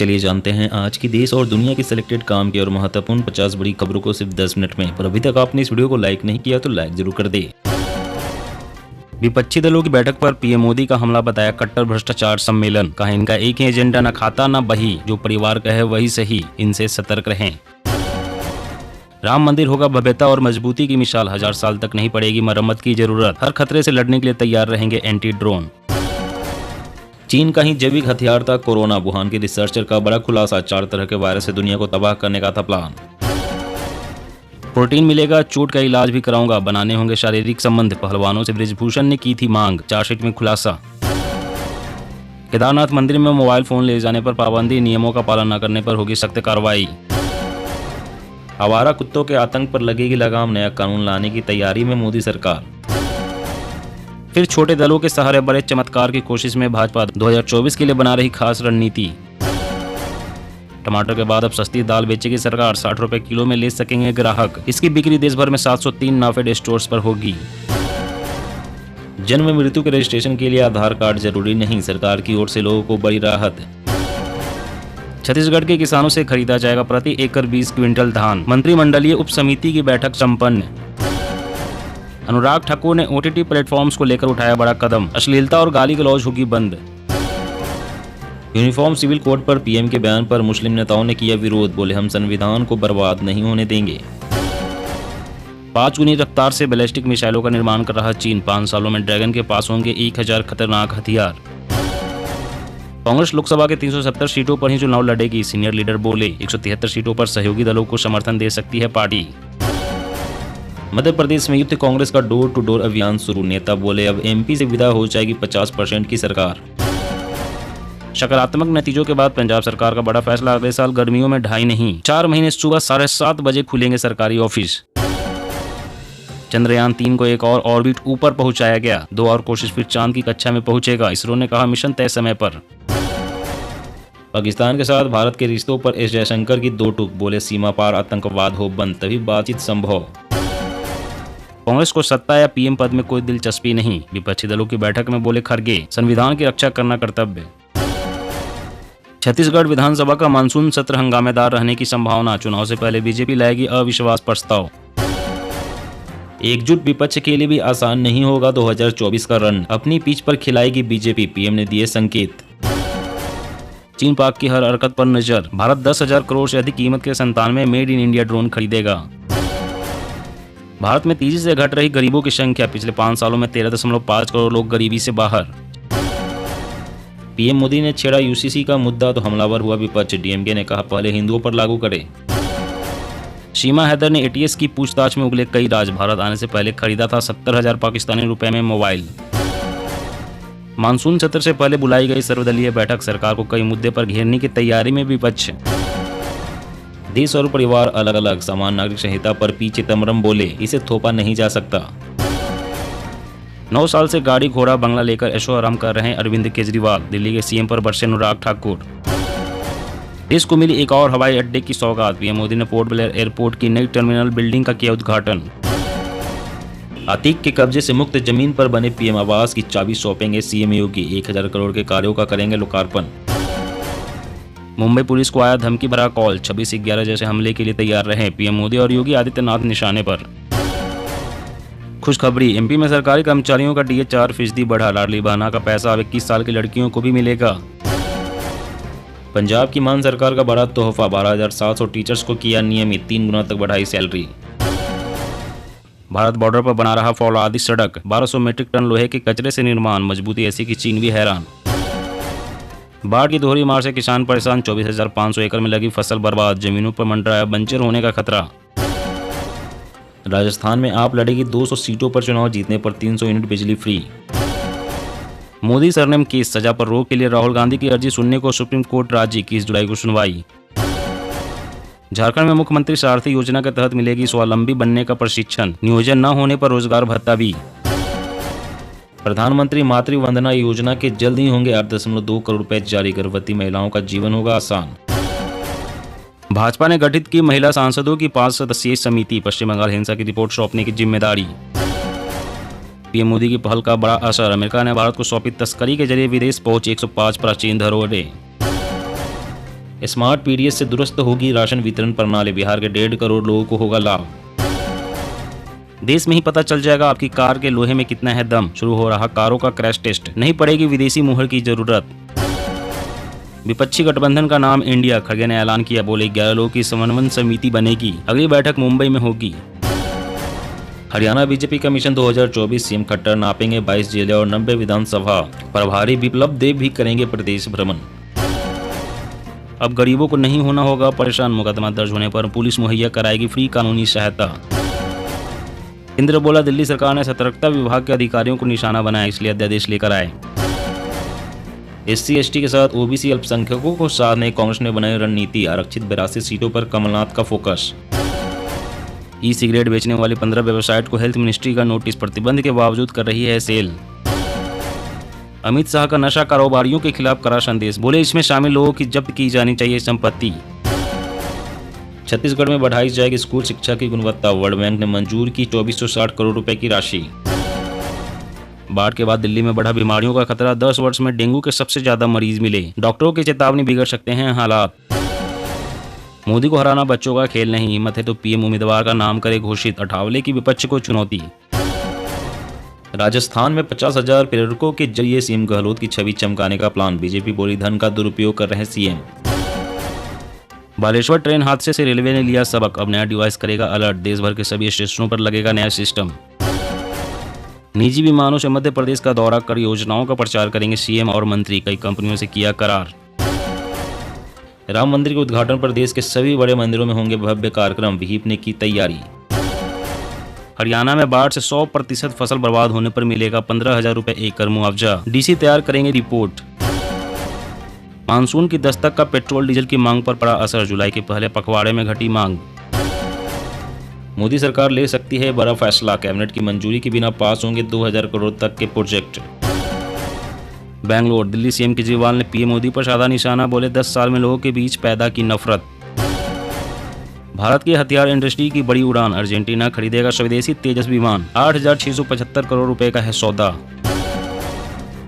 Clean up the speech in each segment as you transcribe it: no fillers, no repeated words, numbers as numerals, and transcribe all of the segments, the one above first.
चलिए जानते हैं आज की देश और दुनिया की सिलेक्टेड काम की और महत्वपूर्ण 50 बड़ी खबरों को सिर्फ 10 मिनट में। पर अभी तक आपने इस वीडियो को लाइक नहीं किया तो लाइक जरूर कर दे। विपक्षी दलों की बैठक पर पीएम मोदी का हमला बताया कट्टर भ्रष्टाचार सम्मेलन। कहा इनका एक ही एजेंडा, न खाता न बही, जो परिवार कहे वही सही, इनसे सतर्क रहें। राम मंदिर होगा भव्यता और मजबूती की मिसाल, 1000 साल तक नहीं पड़ेगी मरम्मत की जरूरत, हर खतरे से लड़ने के लिए तैयार रहेंगे एंटी ड्रोन। चीन का ही जैविक हथियार था कोरोना, वुहान के रिसर्चर का बड़ा खुलासा, 4 तरह के वायरस से दुनिया को तबाह करने का था प्लान। प्रोटीन मिलेगा, चोट का इलाज भी कराऊंगा, बनाने होंगे शारीरिक संबंध, पहलवानों से ब्रिजभूषण ने की थी मांग, चार्जशीट में खुलासा। केदारनाथ मंदिर में मोबाइल फोन ले जाने पर पाबंदी, नियमों का पालन न करने पर होगी सख्त कार्रवाई। आवारा कुत्तों के आतंक पर लगेगी लगाम, नया कानून लाने की तैयारी में मोदी सरकार। फिर छोटे दलों के सहारे बड़े चमत्कार की कोशिश में भाजपा 2024 के लिए बना रही खास रणनीति। टमाटर के बाद अब सस्ती दाल बेचेगी सरकार, 60 रुपए किलो में ले सकेंगे ग्राहक। इसकी बिक्री देश भर में 703 नाफेड स्टोर्स पर होगी। जन्म मृत्यु के रजिस्ट्रेशन के लिए आधार कार्ड जरूरी नहीं, सरकार की ओर से लोगों को बड़ी राहत। छत्तीसगढ़ के किसानों से खरीदा जाएगा प्रति एकड़ 20 क्विंटल धान, मंत्रिमंडलीय उप समिति की बैठक संपन्न। अनुराग ठाकुर ने ओटीटी प्लेटफॉर्म्स को लेकर उठाया बड़ा कदम, अश्लीलता और गाली गलौज होगी बंद। यूनिफॉर्म सिविल कोड पर पीएम के बयान पर मुस्लिम नेताओं ने किया विरोध, बोले हम संविधान को बर्बाद नहीं होने देंगे। 5 गुनी रफ्तार से बैलिस्टिक मिसाइलों का निर्माण कर रहा चीन, 5 सालों में ड्रैगन के पास होंगे 1000 खतरनाक हथियार। कांग्रेस लोकसभा के 370 सीटों पर ही चुनाव लड़ेगी, सीनियर लीडर बोले 173 सीटों पर सहयोगी दलों को समर्थन दे सकती है पार्टी। मध्य प्रदेश में यूथ कांग्रेस का डोर टू डोर अभियान शुरू, नेता बोले अब एमपी से विदा हो जाएगी 50% की सरकार। सकारात्मक नतीजों के बाद पंजाब सरकार का बड़ा फैसला, अगले साल गर्मियों में 2.5 नहीं 4 महीने सुबह 7:30 बजे खुलेंगे सरकारी ऑफिस। चंद्रयान 3 को एक और ऑर्बिट ऊपर पहुंचाया गया, 2 और कोशिश फिर चांद की कक्षा में पहुंचेगा, इसरो ने कहा मिशन तय समय पर। पाकिस्तान के साथ भारत के रिश्तों पर एस जयशंकर की 2 टूक, बोले सीमा पार आतंकवाद हो बंद तभी बातचीत संभव। कांग्रेस को सत्ता या पीएम पद में कोई दिलचस्पी नहीं, विपक्षी दलों की बैठक में बोले खड़गे, संविधान की रक्षा करना कर्तव्य। छत्तीसगढ़ विधानसभा का मानसून सत्र हंगामेदार रहने की संभावना, चुनाव से पहले बीजेपी लाएगी अविश्वास प्रस्ताव। एकजुट विपक्ष के लिए भी आसान नहीं होगा 2024 का रन, अपनी पिच पर खिलाएगी बीजेपी, पीएम ने दिए संकेत। चीन पाक की हर हरकत पर नजर, भारत 10,000 करोड़ से अधिक कीमत के 97 मेड इन इंडिया ड्रोन खरीदेगा। भारत में तेजी से घट रही गरीबों की संख्या, पिछले 5 सालों में 13.5 करोड़ लोग गरीबी से बाहर। पीएम मोदी ने छेड़ा यूसीसी का मुद्दा तो हमलावर हुआ विपक्ष, डीएमके ने कहा पहले हिंदुओं पर लागू करे। सीमा हैदर ने एटीएस की पूछताछ में उगले कई राज, भारत आने से पहले खरीदा था 70,000 पाकिस्तानी रुपए में मोबाइल। मानसून सत्र से पहले बुलाई गई सर्वदलीय बैठक, सरकार को कई मुद्दे पर घेरने की तैयारी में विपक्ष। देश और परिवार अलग अलग, समान नागरिक संहिता पर पी चिदम्बरम बोले इसे थोपा नहीं जा सकता। 9 साल से गाड़ी घोड़ा बंगला लेकर ऐशो आराम कर रहे हैं अरविंद केजरीवाल, दिल्ली के सीएम पर बरसे अनुराग ठाकुर। देश को मिली एक और हवाई अड्डे की सौगात, पीएम मोदी ने पोर्ट ब्लेयर एयरपोर्ट की नई टर्मिनल बिल्डिंग का किया उद्घाटन। अतीक के कब्जे से मुक्त जमीन पर बने पीएम आवास की चाबी सौंपेंगे सीएम योगी, 1000 करोड़ के कार्यों का करेंगे लोकार्पण। मुंबई पुलिस को आया धमकी भरा कॉल, 26/11 जैसे हमले के लिए तैयार रहे, पीएम मोदी और योगी आदित्यनाथ निशाने पर। खुशखबरी, एमपी में सरकारी कर्मचारियों का डीए 4% बढ़ा, लाडली बहना का पैसा अब 21 साल की लड़कियों को भी मिलेगा। पंजाब की मान सरकार का बड़ा तोहफा, 12,700 टीचर्स को किया नियमित, 3 गुना तक बढ़ाई सैलरी। भारत बॉर्डर पर बना रहा फौलादी सड़क, 1200 मीट्रिक टन लोहे के कचरे से निर्माण, मजबूती ऐसी कि चीन भी हैरान। बाढ़ की दोहरी मार से किसान परेशान, 24,500 एकड़ में लगी फसल बर्बाद, जमीनों पर मंडराया बंजर होने का खतरा। राजस्थान में आप लड़ेगी 200 सीटों पर, चुनाव जीतने पर 300 यूनिट बिजली फ्री। मोदी सरनेम केस, सजा पर रोक के लिए राहुल गांधी की अर्जी सुनने को सुप्रीम कोर्ट राजी, 21 जुलाई को सुनवाई। झारखंड में मुख्यमंत्री सारथी योजना के तहत मिलेगी स्वावलंबी बनने का प्रशिक्षण, नियोजन न होने पर रोजगार भत्ता भी। प्रधानमंत्री मातृ वंदना योजना के जल्द ही होंगे 8.2 करोड़ रुपए जारी, गर्भवती महिलाओं का जीवन होगा आसान। भाजपा ने गठित की महिला सांसदों की 5 सदस्यीय समिति, पश्चिम बंगाल हिंसा की रिपोर्ट सौंपने की जिम्मेदारी। पीएम मोदी की पहल का बड़ा असर, अमेरिका ने भारत को सौंपी तस्करी के जरिए विदेश पहुंची 105 प्राचीन धरोहरें। स्मार्ट पीडीएस से दुरुस्त होगी राशन वितरण प्रणाली, बिहार के 1.5 करोड़ लोगों को होगा लाभ। देश में ही पता चल जाएगा आपकी कार के लोहे में कितना है दम, शुरू हो रहा कारों का क्रैश टेस्ट, नहीं पड़ेगी विदेशी मुहर की जरूरत। विपक्षी गठबंधन का नाम इंडिया, खड़गे ने ऐलान किया, बोले 11 लोगों की समन्वय समिति बनेगी, अगली बैठक मुंबई में होगी। हरियाणा बीजेपी का मिशन 2024, सीएम खट्टर नापेंगे 22 जिले और 90 विधानसभा, प्रभारी बिप्लब देव भी करेंगे प्रदेश भ्रमण। अब गरीबों को नहीं होना होगा परेशान, मुकदमा दर्ज होने पर पुलिस मुहैया कराएगी फ्री कानूनी सहायता। केंद्र बोला दिल्ली सरकार ने सतर्कता विभाग के अधिकारियों को निशाना बनाया, इसलिए अध्यादेश लेकर आए। SC/ST के साथ OBC अल्पसंख्यकों को साधने कांग्रेस ने बनाई रणनीति, आरक्षित 82 सीटों पर कमलनाथ का फोकस। सिगरेट बेचने वाली 15 वेबसाइट को हेल्थ मिनिस्ट्री का नोटिस, प्रतिबंध के बावजूद कर रही है सेल। अमित शाह का नशा कारोबारियों के खिलाफ कड़ा संदेश, बोले इसमें शामिल लोगों की जब्त की जानी चाहिए संपत्ति। छत्तीसगढ़ में बढ़ाई जाएगी स्कूल शिक्षा की गुणवत्ता, वर्ल्ड बैंक ने मंजूर की 2460 करोड़ रुपए की राशि। बाढ़ के बाद दिल्ली में बढ़ा बीमारियों का खतरा, 10 वर्ष में डेंगू के सबसे ज्यादा मरीज मिले, डॉक्टरों की चेतावनी, बिगड़ सकते हैं हालात। मोदी को हराना बच्चों का खेल नहीं, हिम्मत है तो पीएम उम्मीदवार का नाम करे घोषित, अठावले की विपक्ष को चुनौती। राजस्थान में 50,000 प्रेरकों के जरिए सीएम गहलोत की छवि चमकाने का प्लान, बीजेपी बोली धन का दुरुपयोग कर रहे सीएम। बालेश्वर ट्रेन हादसे से रेलवे ने लिया सबक, अब नया डिवाइस करेगा अलर्ट, देश भर के सभी स्टेशनों पर लगेगा नया सिस्टम। निजी विमानों से मध्य प्रदेश का दौरा कर योजनाओं का प्रचार करेंगे सीएम और मंत्री, कई कंपनियों से किया करार। राम मंदिर के उद्घाटन पर देश के सभी बड़े मंदिरों में होंगे भव्य कार्यक्रम, विहिप ने की तैयारी। हरियाणा में बाढ़ से 100% फसल बर्बाद होने पर मिलेगा 15,000 रुपए एकड़ मुआवजा, डीसी तैयार करेंगे रिपोर्ट। मानसून की दस्तक का पेट्रोल डीजल की मांग पर पड़ा असर, जुलाई के पहले पखवाड़े में घटी मांग। मोदी सरकार ले सकती है बड़ा फैसला, कैबिनेट की मंजूरी के बिना पास होंगे 2000 करोड़ तक के प्रोजेक्ट। बेंगलोर, दिल्ली सीएम केजरीवाल ने पीएम मोदी पर साधा निशाना, बोले 10 साल में लोगों के बीच पैदा की नफरत। भारत की हथियार इंडस्ट्री की बड़ी उड़ान, अर्जेंटीना खरीदेगा स्वदेशी तेजस विमान, 8,675 करोड़ रुपए का है सौदा।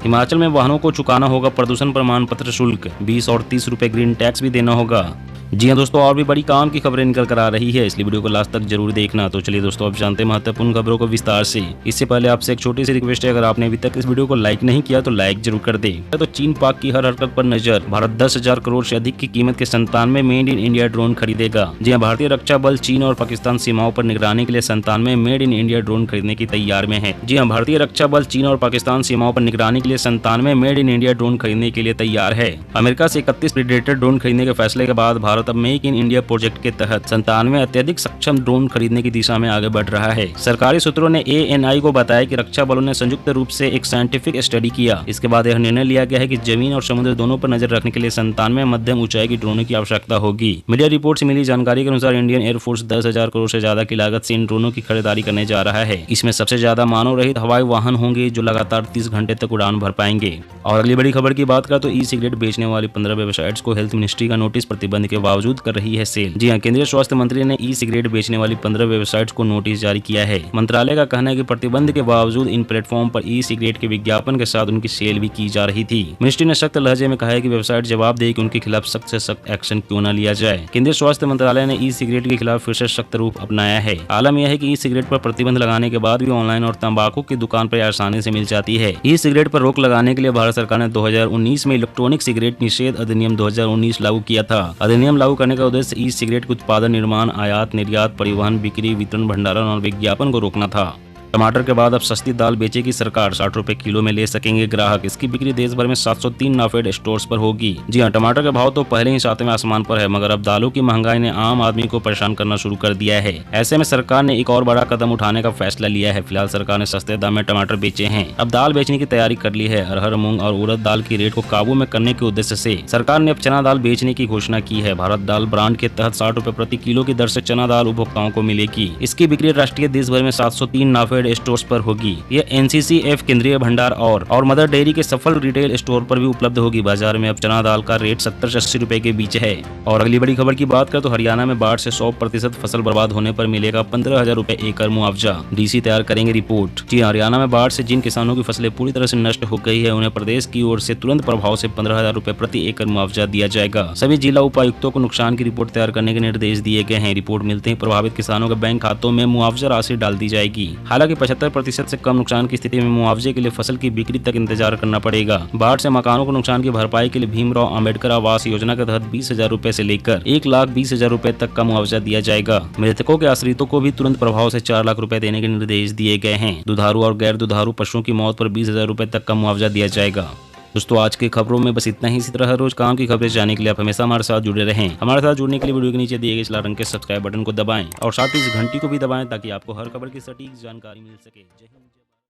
हिमाचल में वाहनों को चुकाना होगा प्रदूषण प्रमाण पत्र शुल्क, 20 और 30 रुपए ग्रीन टैक्स भी देना होगा। जी हाँ दोस्तों, और भी बड़ी काम की खबरें निकल कर आ रही है, इसलिए वीडियो को लास्ट तक जरूर देखना। तो चलिए दोस्तों, अब जानते हैं महत्वपूर्ण खबरों को विस्तार से। इससे पहले आपसे एक छोटी सी रिक्वेस्ट है, अगर आपने अभी तक इस वीडियो को लाइक नहीं किया तो लाइक जरूर कर दे। तो चीन पाक की हर हरकत पर नजर, भारत 10,000 करोड़ से अधिक की कीमत के 97 मेड इन इंडिया ड्रोन खरीदेगा। जी हाँ, भारतीय रक्षा बल चीन और पाकिस्तान सीमाओं पर निगरानी के लिए 97 मेड इन इंडिया ड्रोन खरीदने की तैयार में है। जी हाँ, भारतीय रक्षा बल चीन और पाकिस्तान सीमाओं पर निगरानी के लिए 97 मेड इन इंडिया ड्रोन खरीदने के लिए तैयार है। अमेरिका से 31 प्रेडेटर ड्रोन खरीदने के फैसले के बाद भारत अब मेक इन इंडिया प्रोजेक्ट के तहत 97 अत्यधिक सक्षम ड्रोन खरीदने की दिशा में आगे बढ़ रहा है। सरकारी सूत्रों ने ANI को बताया कि रक्षा बलों ने संयुक्त रूप से एक साइंटिफिक स्टडी किया। इसके बाद यह निर्णय लिया गया है कि जमीन और समुद्र दोनों पर नजर रखने के लिए 97 मध्यम ऊंचाई की ड्रोनों की आवश्यकता होगी। मीडिया रिपोर्ट से मिली जानकारी के अनुसार इंडियन एयरफोर्स 10,000 करोड़ से ज्यादा की लागत से इन ड्रोनों की खरीदारी करने जा रहा है। इसमें सबसे ज्यादा मानव रहित हवाई वाहन होंगे जो लगातार 30 घंटे तक उड़ान भर पाएंगे। और अगली बड़ी खबर की बात करें तो सिगरेट बेचने वाली 15 वेबसाइट्स को हेल्थ मिनिस्ट्री का नोटिस, प्रतिबंध के बावजूद कर रही है सेल। जी हाँ, केंद्रीय स्वास्थ्य मंत्री ने सिगरेट बेचने वाली 15 वेबसाइट्स को नोटिस जारी किया है। मंत्रालय का कहना है कि प्रतिबंध के बावजूद इन प्लेटफॉर्म पर सिगरेट के विज्ञापन के साथ उनकी सेल भी की जा रही थी। मिनिस्ट्री ने सख्त लहजे में कहा है कि वेबसाइट जवाब दे कि उनके खिलाफ सख्त से सख्त एक्शन क्यों न लिया जाए। केंद्रीय स्वास्थ्य मंत्रालय ने सिगरेट के खिलाफ फिर से सख्त रूप अपनाया है। आलम यह है कि सिगरेट पर प्रतिबंध लगाने के बाद भी ऑनलाइन और तंबाकू की दुकान पर आसानी से मिल जाती है। सिगरेट पर रोक लगाने के लिए भारत सरकार ने 2019 में इलेक्ट्रॉनिक सिगरेट निषेध अधिनियम 2019 लागू किया था। अधिनियम लागू करने का उद्देश्य सिगरेट के उत्पादन, निर्माण, आयात, निर्यात, परिवहन, बिक्री, वितरण, भंडारण और विज्ञापन को रोकना था। टमाटर के बाद अब सस्ती दाल बेचेगी सरकार, 60 रुपए किलो में ले सकेंगे ग्राहक। इसकी बिक्री देश भर में 703 नाफेड स्टोर्स पर होगी। जी हाँ, टमाटर के भाव तो पहले ही 7वें आसमान पर है, मगर अब दालों की महंगाई ने आम आदमी को परेशान करना शुरू कर दिया है। ऐसे में सरकार ने एक और बड़ा कदम उठाने का फैसला लिया है। फिलहाल सरकार ने सस्ते दाम में टमाटर बेचे हैं, अब दाल बेचने की तैयारी कर ली है। अरहर, मूंग और उड़द दाल की रेट को काबू में करने के उद्देश्य से सरकार ने अब चना दाल बेचने की घोषणा की है। भारत दाल ब्रांड के तहत 60 रुपए प्रति किलो की दर से चना दाल उपभोक्ताओं को मिलेगी। इसकी बिक्री राष्ट्रीय देश भर में 703 नाफेड एम्प्लॉयड स्टोर्स पर होगी। यह NCCF केंद्रीय भंडार और मदर डेयरी के सफल रिटेल स्टोर पर भी उपलब्ध होगी। बाजार में अब चना दाल का रेट 70 से 80 रुपए के बीच है। और अगली बड़ी खबर की बात करें तो हरियाणा में बाढ़ से 100% फसल बर्बाद होने पर मिलेगा 15,000 रुपए एकड़ मुआवजा। DC तैयार करेंगे रिपोर्ट। जी हरियाणा में बाढ़ से जिन किसानों की फसलें पूरी तरह से नष्ट हो गई है उन्हें प्रदेश की ओर से तुरंत प्रभाव से 15,000 रुपए प्रति एकड़ मुआवजा दिया जाएगा। सभी जिला उपायुक्तों को नुकसान की रिपोर्ट तैयार करने के निर्देश दिए गए हैं। रिपोर्ट मिलते ही प्रभावित किसानों के बैंक खातों में मुआवजा राशि डाल दी जाएगी। हालांकि 75% से कम नुकसान की स्थिति में मुआवजे के लिए फसल की बिक्री तक इंतजार करना पड़ेगा। बाढ़ से मकानों को नुकसान की भरपाई के लिए भीमराव अंबेडकर आवास योजना के तहत 20,000 रुपए से लेकर 1,20,000 रुपए तक का मुआवजा दिया जाएगा। मृतकों के आश्रितों को भी तुरंत प्रभाव से 4 लाख रुपए देने के निर्देश दिए गए हैं। दुधारू और गैर दुधारू पशुओं की मौत पर 20,000 रुपए तक का मुआवजा दिया जाएगा। दोस्तों आज की खबरों में बस इतना ही। इसी तरह हर रोज काम की खबरें जानने के लिए आप हमेशा हमारे साथ जुड़े रहें। हमारे साथ जुड़ने के लिए वीडियो के नीचे दिए गए इस लाल रंग के सब्सक्राइब बटन को दबाएं और साथ ही इस घंटी को भी दबाएं ताकि आपको हर खबर की सटीक जानकारी मिल सके। जय हिंद।